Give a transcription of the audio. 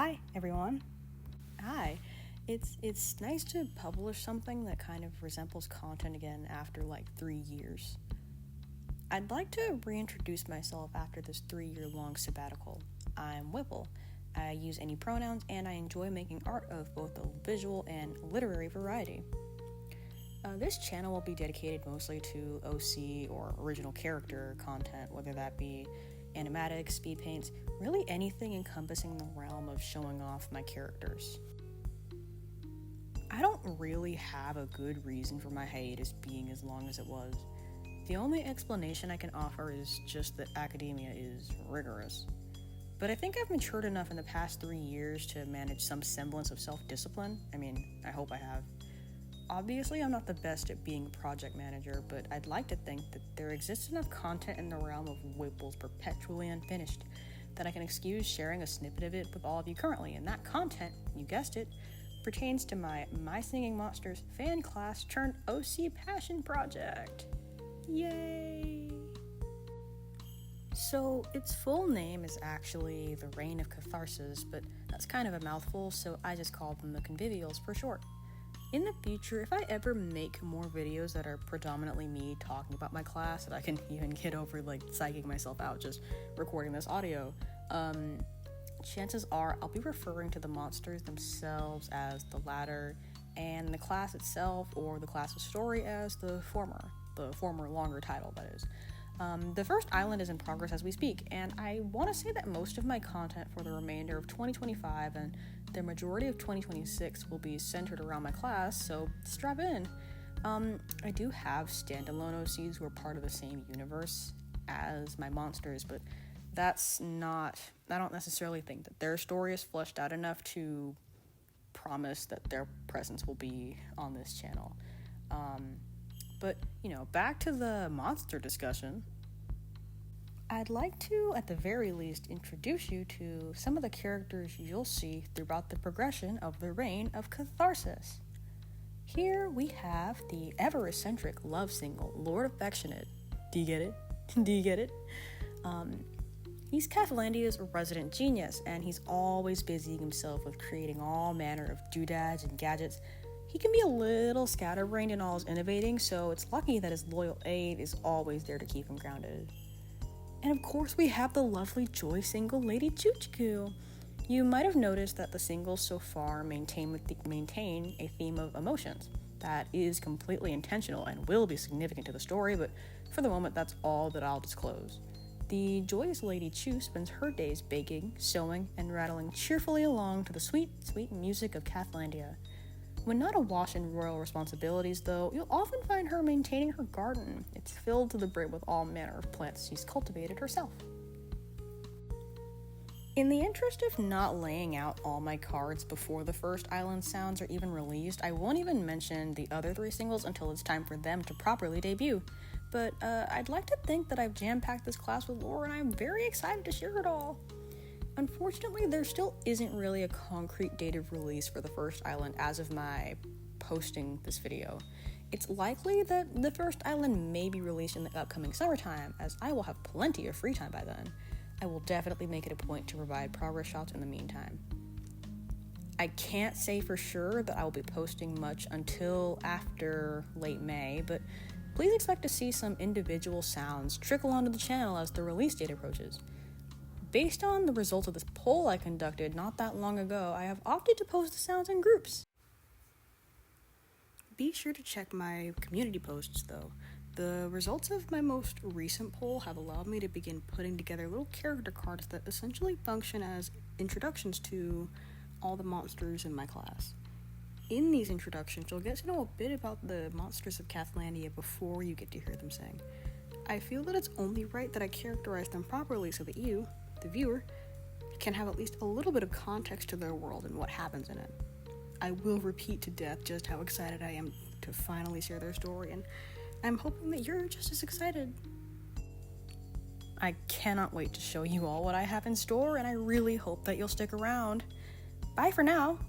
Hi, everyone. Hi. It's nice to publish something that kind of resembles content again after like 3 years. I'd like to reintroduce myself after this 3-year-long sabbatical. I'm Whipple. I use any pronouns and I enjoy making art of both a visual and literary variety. This channel will be dedicated mostly to OC or original character content, whether that be animatics, speed paints, really anything encompassing the realm of showing off my characters. I don't really have a good reason for my hiatus being as long as it was. The only explanation I can offer is just that academia is rigorous. But I think I've matured enough in the past 3 years to manage some semblance of self-discipline. I hope I have. Obviously, I'm not the best at being a project manager, but I'd like to think that there exists enough content in the realm of Whipple's perpetually unfinished that I can excuse sharing a snippet of it with all of you currently, and that content, you guessed it, pertains to my Singing Monsters fan class turned OC passion project. Yay! So, its full name is actually the Reign of Catharsis, but that's kind of a mouthful, so I just call them the Convivials for short. In the future, if I ever make more videos that are predominantly me talking about my class, that I can even get over psyching myself out just recording this audio, chances are I'll be referring to the monsters themselves as the latter, and the class itself or the class's story as the former longer title, that is. The first island is in progress as we speak, and I want to say that most of my content for the remainder of 2025 and the majority of 2026 will be centered around my class, so strap in. I do have standalone OCs who are part of the same universe as my monsters, but I don't necessarily think that their story is fleshed out enough to promise that their presence will be on this channel. But, back to the monster discussion. I'd like to, at the very least, introduce you to some of the characters you'll see throughout the progression of the Reign of Catharsis. Here we have the ever-eccentric love single, Lord Affectionate. Do you get it? Do you get it? He's Cathalandia's resident genius, and he's always busying himself with creating all manner of doodads and gadgets. He can be a little scatterbrained in all his innovating, so it's lucky that his loyal aide is always there to keep him grounded. And of course we have the lovely joy single Lady Choo-Choo. You might have noticed that the singles so far maintain a theme of emotions. That is completely intentional and will be significant to the story, but for the moment that's all that I'll disclose. The joyous Lady Choo spends her days baking, sewing, and rattling cheerfully along to the sweet, sweet music of Cathalandia. When not awash in royal responsibilities, though, you'll often find her maintaining her garden. It's filled to the brim with all manner of plants she's cultivated herself. In the interest of not laying out all my cards before the first island sounds are even released, I won't even mention the other 3 singles until it's time for them to properly debut. But I'd like to think that I've jam-packed this class with lore, and I'm very excited to share it all. Unfortunately, there still isn't really a concrete date of release for the first island as of my posting this video. It's likely that the first island may be released in the upcoming summertime, as I will have plenty of free time by then. I will definitely make it a point to provide progress shots in the meantime. I can't say for sure that I will be posting much until after late May, but please expect to see some individual sounds trickle onto the channel as the release date approaches. Based on the results of this poll I conducted not that long ago, I have opted to post the sounds in groups. Be sure to check my community posts, though. The results of my most recent poll have allowed me to begin putting together little character cards that essentially function as introductions to all the monsters in my class. In these introductions, you'll get to know a bit about the monsters of Cathalandia before you get to hear them sing. I feel that it's only right that I characterize them properly so that you, the viewer, can have at least a little bit of context to their world and what happens in it. I will repeat to death just how excited I am to finally share their story, and I'm hoping that you're just as excited. I cannot wait to show you all what I have in store, and I really hope that you'll stick around. Bye for now!